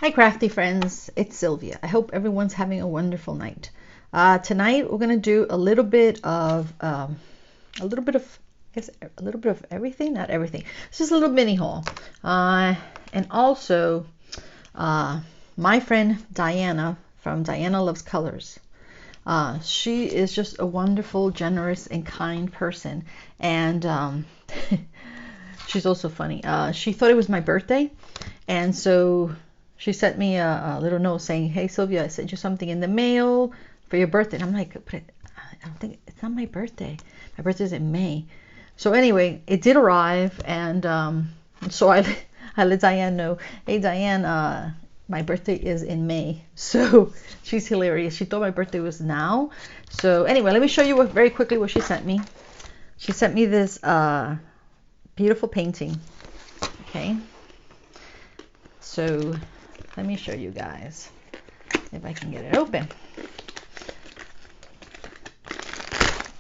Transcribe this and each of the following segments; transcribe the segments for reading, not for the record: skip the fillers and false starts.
Hi Crafty Friends, it's Sylvia. I hope everyone's having a wonderful night. Tonight we're gonna do a little bit of everything, not everything. It's just a little mini haul. And also my friend Diana from Diana Loves Colors. She is just a wonderful, generous, and kind person, and she's also funny. She thought it was my birthday, and so she sent me a little note saying, "Hey Sylvia, I sent you something in the mail for your birthday." And I'm like, "But I don't think it's not my birthday. My birthday's in May." So anyway, it did arrive, and so I let Diane know, "Hey Diane, my birthday is in May." So she's hilarious. She thought my birthday was now. So anyway, let me show you very quickly what she sent me. She sent me this beautiful painting. Okay. So let me show you guys if I can get it open.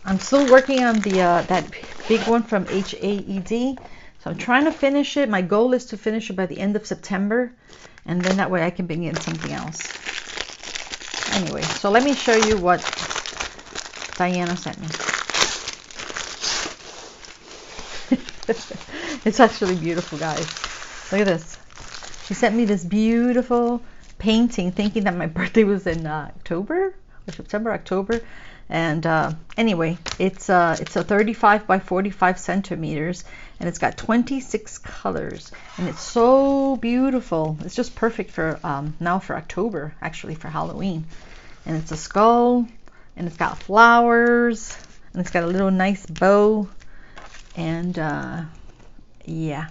I'm still working on the that big one from HAED. So I'm trying to finish it. My goal is to finish it by the end of September, and then that way I can bring in something else. Anyway, so let me show you what Diana sent me. It's actually beautiful, guys. Look at this. She sent me this beautiful painting, thinking that my birthday was in October or September, October. And anyway, it's a 35 by 45 centimeters, and it's got 26 colors, and it's so beautiful. It's just perfect for now for October, actually for Halloween. And it's a skull, and it's got flowers, and it's got a little nice bow, and yeah.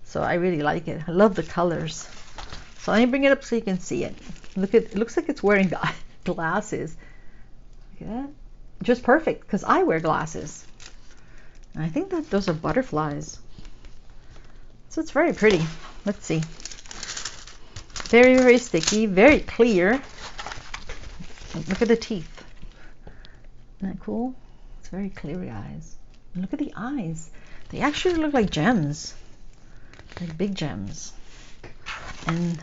So I really like it. I love the colors. So let me bring it up so you can see it. Look at it. Looks like it's wearing glasses. Look at that. Just perfect because I wear glasses. And I think that those are butterflies. So it's very pretty. Let's see. Very, very sticky. Very clear. Look at the teeth. Isn't that cool? It's very clear, guys. And look at the eyes. They actually look like gems. Like big gems. And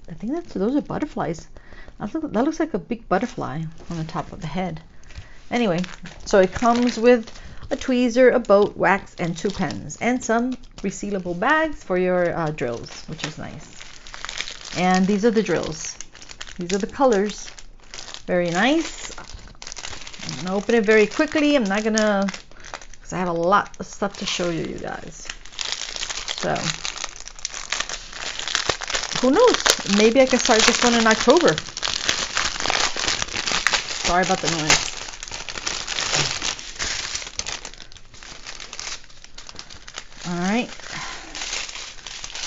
I think those are butterflies. That looks like a big butterfly on the top of the head. Anyway, so it comes with a tweezer, a boat, wax, and 2 pens, and some resealable bags for your drills, which is nice. And these are the drills. These are the colors. Very nice. I'm gonna open it very quickly. I'm not gonna, because I have a lot of stuff to show you guys. So who knows? Maybe I can start this one in October. Sorry about the noise. All right.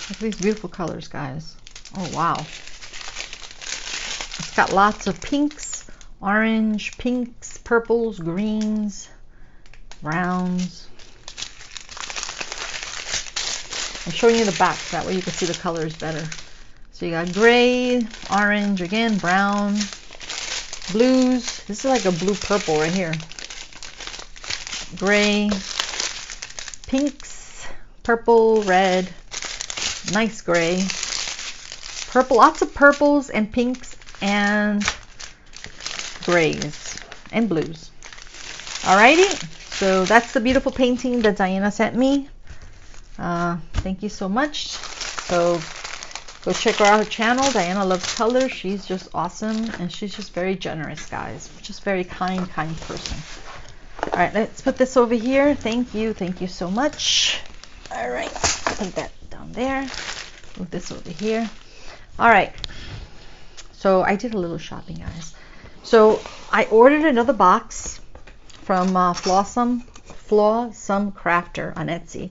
Look at these beautiful colors, guys. Oh, wow. It's got lots of pinks, orange, pinks, purples, greens, browns. I'm showing you the back, that way you can see the colors better. So you got gray, orange, again, brown, blues. This is like a blue purple right here. Gray, pinks, purple, red, nice gray, purple, lots of purples and pinks and grays and blues. Alrighty, so that's the beautiful painting that Diana sent me. Thank you so much. So go check her out, her channel, Diana Loves Colors. She's just awesome, and she's just very generous, guys. Just very kind person. All right, let's put this over here. Thank you so much. All right, put that down there. Move this over here. All right, so I did a little shopping, guys. So I ordered another box from Flawsomecrafter on Etsy,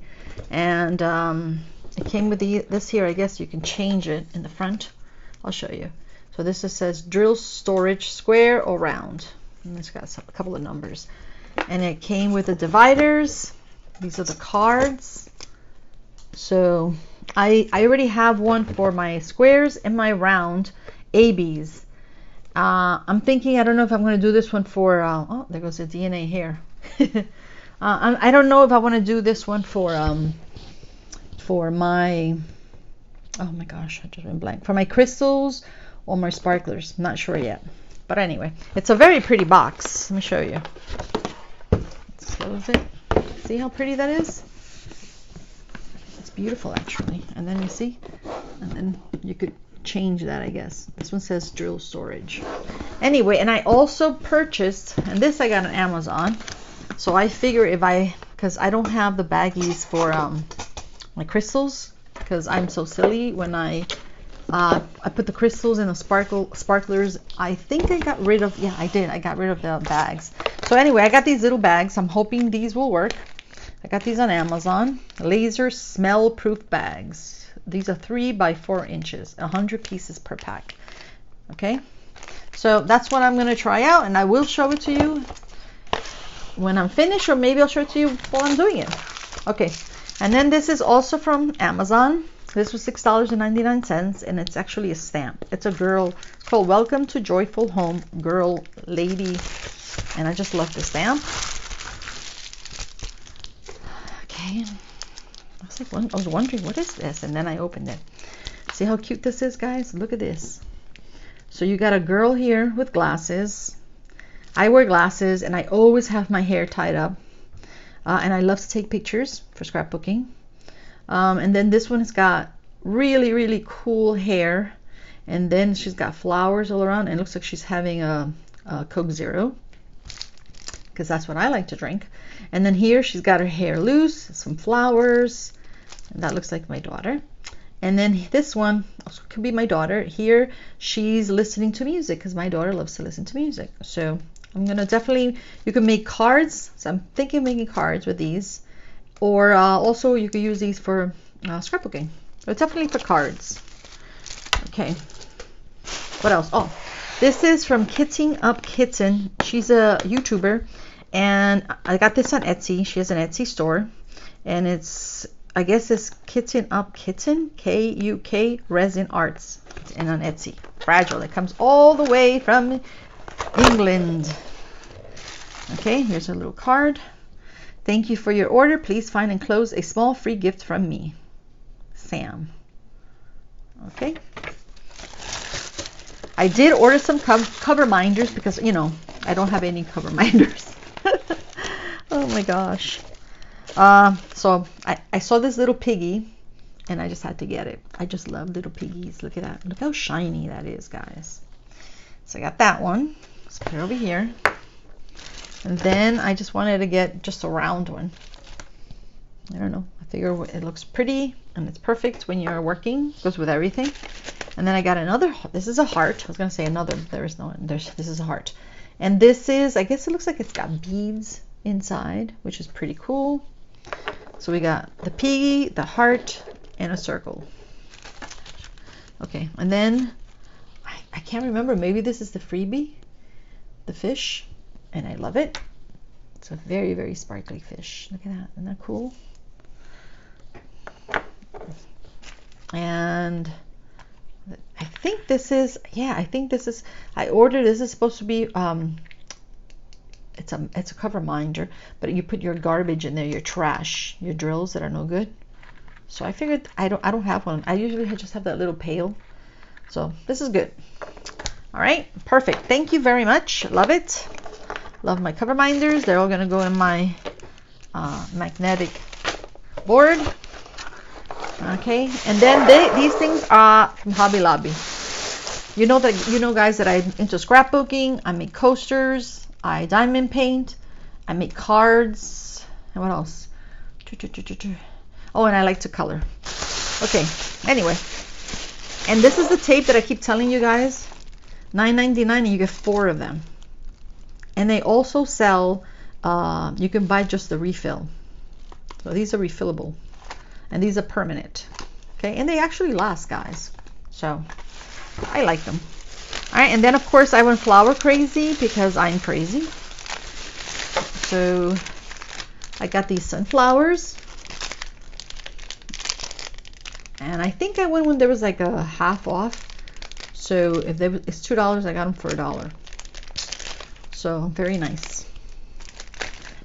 and it came with this here. I guess you can change it in the front. I'll show you. So this says drill storage square or round, and it's got a couple of numbers. And it came with the dividers. These are the cards. So I already have one for my squares and my round ABs. I'm thinking, I don't know if I'm going to do this one for oh, there goes the DNA here. I don't know if I want to do this one for my Oh my gosh, I just went blank. For my crystals or my sparklers, not sure yet. But anyway, it's a very pretty box. Let me show you. Let's close it. See how pretty that is? It's beautiful actually. And then you see, and then you could change that, I guess. This one says drill storage. Anyway, and I also purchased, and this I got on Amazon. So I figure if because I don't have the baggies for my crystals, because I'm so silly when I put the crystals in the sparklers. I think I got rid of, yeah, I did. I got rid of the bags. So anyway, I got these little bags. I'm hoping these will work. I got these on Amazon. Laser smell proof bags. These are 3 by 4 inches, 100 pieces per pack. Okay, so that's what I'm going to try out, and I will show it to you when I'm finished, or maybe I'll show it to you while I'm doing it. Okay, and then this is also from Amazon. This was $6.99, and it's actually a stamp. It's a girl called Welcome to Joyful Home, girl, lady, and I just love the stamp. Okay, I was wondering, what is this? And then I opened it. See how cute this is, guys? Look at this. So you got a girl here with glasses. I wear glasses, and I always have my hair tied up. And I love to take pictures for scrapbooking. And then this one has got really, really cool hair. And then she's got flowers all around, and it looks like she's having a Coke Zero, because that's what I like to drink. And then here she's got her hair loose, some flowers, and that looks like my daughter. And then this one also could be my daughter. Here she's listening to music, because my daughter loves to listen to music. So I'm gonna definitely, you can make cards. So I'm thinking of making cards with these, or also you could use these for scrapbooking, but definitely for cards. Okay, what else? Oh, this is from Kitting Up Kitten. She's a YouTuber, and I got this on Etsy. She has an Etsy store, and it's, I guess it's Kitting Up Kitten, K-U-K Resin Arts, and on Etsy. Fragile. It comes all the way from England. Okay, here's a little card. Thank you for your order. Please find enclosed a small free gift from me, Sam. Okay. I did order some Coverminders, because, you know, I don't have any Coverminders. Oh my gosh. So I saw this little piggy, and I just had to get it. I just love little piggies. Look at that. Look how shiny that is, guys. So I got that one. Let's put it over here. And then I just wanted to get just a round one. I don't know. I figure it looks pretty, and it's perfect when you're working. Goes with everything. And then I got another. This is a heart. I was going to say another. There is no one. This is a heart. And this is, I guess it looks like it's got beads inside, which is pretty cool. So we got the piggy, the heart, and a circle. Okay, and then I can't remember. Maybe this is the freebie, the fish, and I love it. It's a very, very sparkly fish. Look at that. Isn't that cool? And I think this is, yeah, I think this is, I ordered, this is supposed to be, it's a Coverminder, but you put your garbage in there, your trash, your drills that are no good. So I figured I don't have one. I usually just have that little pail. So this is good. All right, perfect. Thank you very much. Love it. Love my Coverminders. They're all gonna go in my magnetic board. Okay, and then these things are from Hobby Lobby. You know guys, that I'm into scrapbooking. I make coasters. I diamond paint. I make cards. And what else? Oh, and I like to color. Okay, anyway. And this is the tape that I keep telling you guys. $9.99, and you get 4 of them. And they also sell, you can buy just the refill. So these are refillable. And these are permanent. Okay, and they actually last, guys. So I like them. All right, and then of course I went flower crazy, because I'm crazy. So I got these sunflowers. And I think I went when there was like a half off. So if there was, it's $2, I got them for $1. So very nice.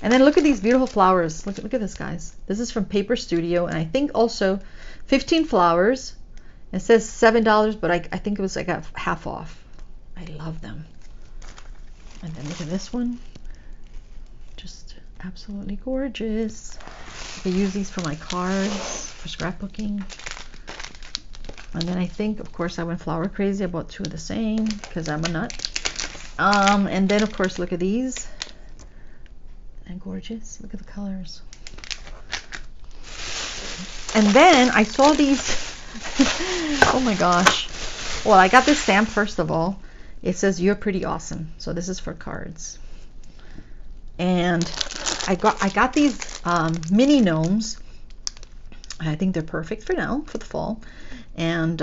And then look at these beautiful flowers. Look at this, guys. This is from Paper Studio, and I think also 15 flowers, It says $7, but I think it was like a half off. I love them. And then look at this one. Just absolutely gorgeous. I can use these for my cards, for scrapbooking. And then I think, of course, I went flower crazy. I bought 2 of the same because I'm a nut. And then, of course, look at these. And gorgeous. Look at the colors. And then I saw these. Oh my gosh. Well, I got this stamp first of all. It says "You're pretty awesome." So this is for cards. And I got these mini gnomes. I think they're perfect for now, for the fall. And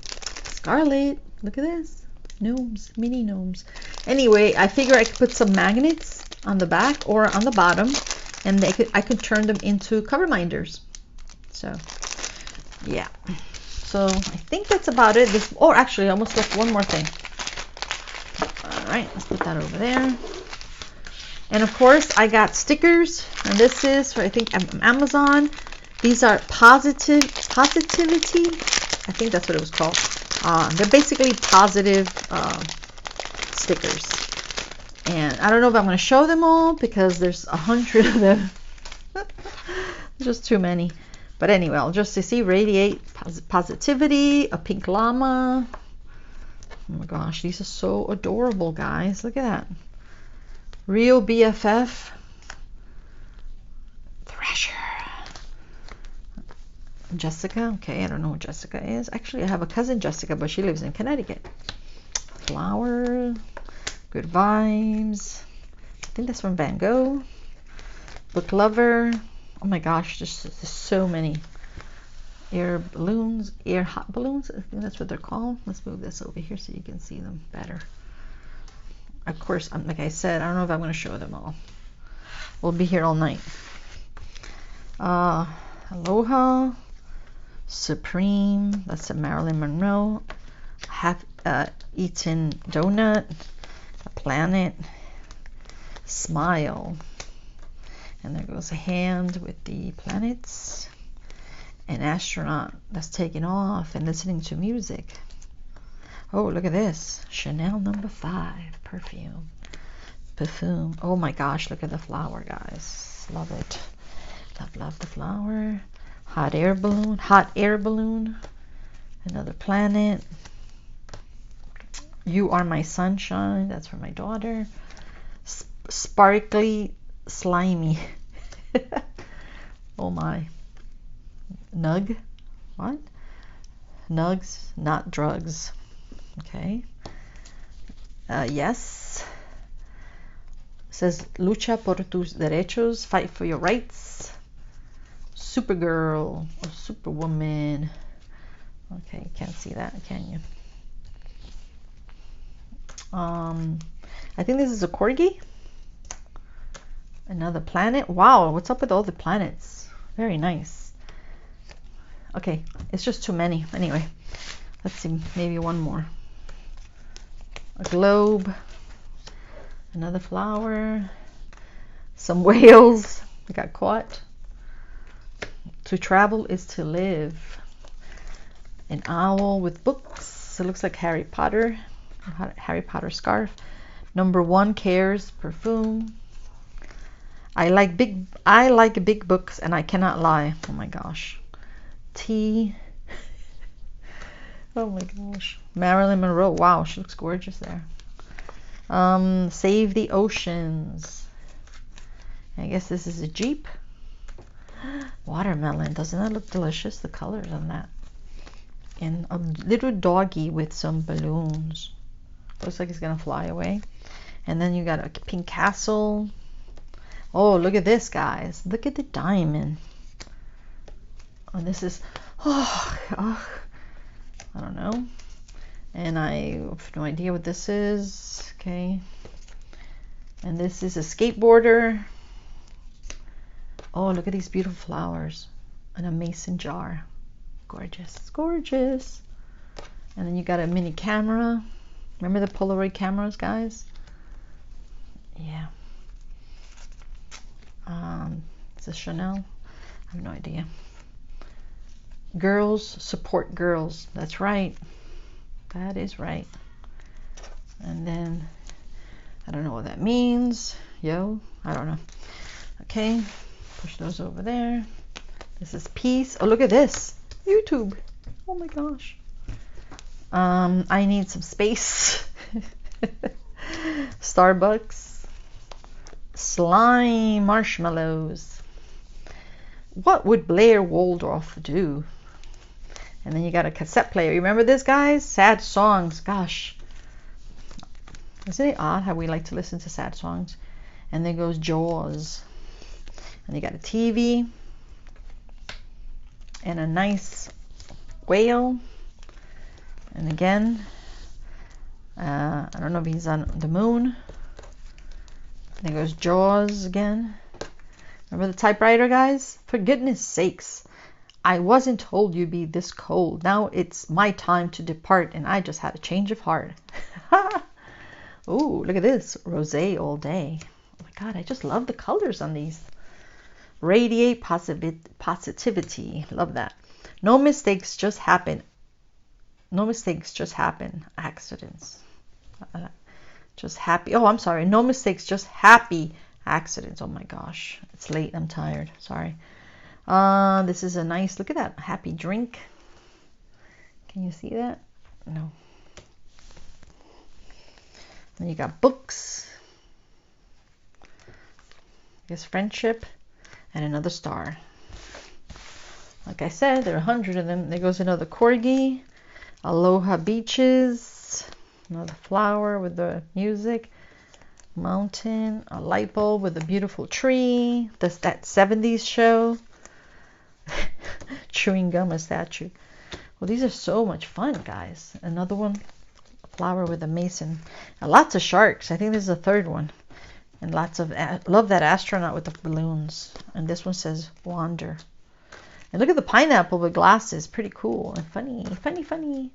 Scarlet, look at this. Gnomes, mini gnomes. Anyway, I figure I could put some magnets on the back or on the bottom, and I could turn them into Coverminders. So, yeah. So I think that's about it. Actually, I almost left one more thing. All right, let's put that over there. And of course, I got stickers, and this is for, I think, Amazon. These are positivity. I think that's what it was called. They're basically positive stickers. And I don't know if I'm going to show them all because there's 100 of them. Just too many. But anyway, I'll just see radiate positivity, a pink llama. Oh my gosh, these are so adorable, guys. Look at that. Real BFF. Thrasher. Jessica. Okay, I don't know what Jessica is. Actually, I have a cousin Jessica, but she lives in Connecticut. Flower. Good vibes. I think that's from Van Gogh. Book lover. Oh my gosh, there's so many. Air balloons, air hot balloons. I think that's what they're called. Let's move this over here so you can see them better. Of course, like I said, I don't know if I'm going to show them all. We'll be here all night. Aloha, Supreme. That's a Marilyn Monroe. Half eaten donut. A planet. Smile. And there goes a hand with the planets. An astronaut that's taking off and listening to music. Oh, look at this. Chanel No. 5 perfume. Oh my gosh, look at the flower, guys. Love it. Love the flower. Hot air balloon. Another planet. You Are My Sunshine. That's for my daughter. Sparkly slimy. Oh my. Nug. What? Nugs, not drugs. Okay. Yes. It says lucha por tus derechos, fight for your rights. Supergirl or Superwoman. Okay, can't see that, can you? I think this is a corgi. Another planet. Wow, what's up with all the planets? Very nice. Okay, it's just too many. Anyway, let's see, maybe one more. A globe. Another flower. Some whales. I got caught. To travel is to live. An owl with books. It looks like Harry Potter. Harry Potter scarf. Number 1 cares perfume. I like big books and I cannot lie. Oh my gosh. Tea. Oh my gosh. Marilyn Monroe. Wow, she looks gorgeous there. Save the oceans. I guess this is a Jeep. Watermelon. Doesn't that look delicious? The colors on that. And a little doggy with some balloons. Looks like it's gonna fly away. And then you got a pink castle. Oh, look at this, guys. Look at the diamond. Oh, this is, I don't know. And I have no idea what this is. Okay. And this is a skateboarder. Oh, look at these beautiful flowers. And a mason jar. Gorgeous. It's gorgeous. And then you got a mini camera. Remember the Polaroid cameras, guys? Yeah. Is this Chanel? I have no idea. Girls support girls. That's right. That is right. And then, I don't know what that means. Yo, I don't know. Okay, push those over there. This is peace. Oh, look at this. YouTube. Oh my gosh. I need some space. Starbucks. Slime marshmallows. What would Blair Waldorf do? And then you got a cassette player. You remember this, guys? Sad songs. Gosh. Isn't it odd how we like to listen to sad songs? And there goes Jaws. And you got a TV. And a nice whale. And again, I don't know if he's on the moon. There goes Jaws again. Remember the typewriter, guys? For goodness sakes, I wasn't told you'd be this cold. Now it's my time to depart, and I just had a change of heart. Ooh, look at this. Rosé all day. Oh my God, I just love the colors on these. Radiate positivity. Love that. No mistakes, just happen. No mistakes, just happen. Accidents. Just happy. Oh, I'm sorry. No mistakes, just happy accidents. Oh my gosh. It's late. I'm tired. Sorry. This is a nice, look at that. Happy drink. Can you see that? No. Then you got books. Here's friendship. And another star. Like I said, there are 100 of them. There goes another corgi. Aloha beaches. Another flower with the music. Mountain. A light bulb with a beautiful tree. That 70s show. Chewing gum, a statue. Well, these are so much fun, guys. Another one. A flower with a mason. And lots of sharks. I think this is the third one. And lots of, love that astronaut with the balloons. And this one says wander. And look at the pineapple with glasses. Pretty cool and funny. Funny, funny.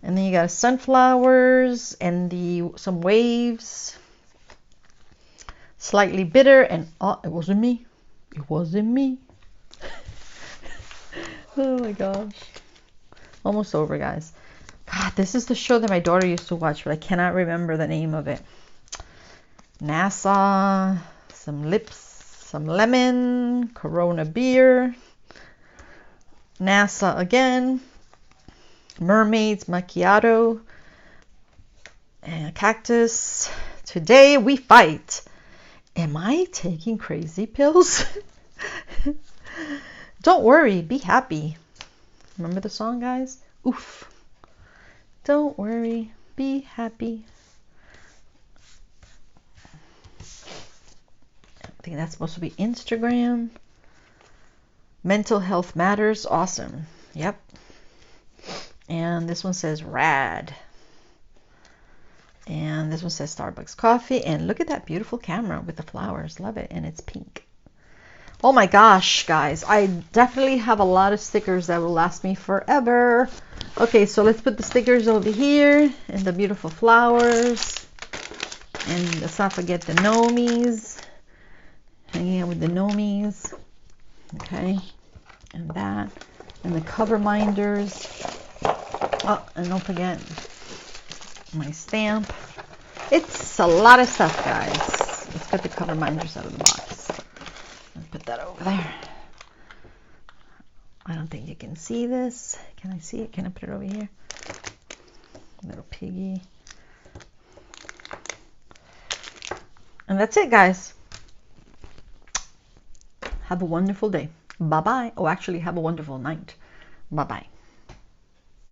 And then you got sunflowers and some waves. Slightly bitter. And oh, it wasn't me. It wasn't me. Oh my gosh. Almost over, guys. God, this is the show that my daughter used to watch, but I cannot remember the name of it. NASA, some lips, some lemon, Corona beer, NASA again, mermaids, macchiato, and a cactus. Today we fight. Am I taking crazy pills? Don't worry, be happy. Remember the song, guys? Oof. Don't worry, be happy. I think that's supposed to be Instagram. Mental health matters. Awesome. Yep. And this one says rad. And this one says Starbucks coffee. And look at that beautiful camera with the flowers. Love it. And it's pink. Oh my gosh, guys. I definitely have a lot of stickers that will last me forever. Okay, so let's put the stickers over here. And the beautiful flowers. And let's not forget the gnomies. Hanging out with the gnomies. Okay. And that. And the Coverminders. Oh, and don't forget my stamp. It's a lot of stuff, guys. Let's get the Coverminders out of the box. I'll put that over there. I don't think you can see this. Can I see it? Can I put it over here? Little piggy. And that's it, guys. Have a wonderful day. Bye-bye. Oh, actually, have a wonderful night. Bye-bye.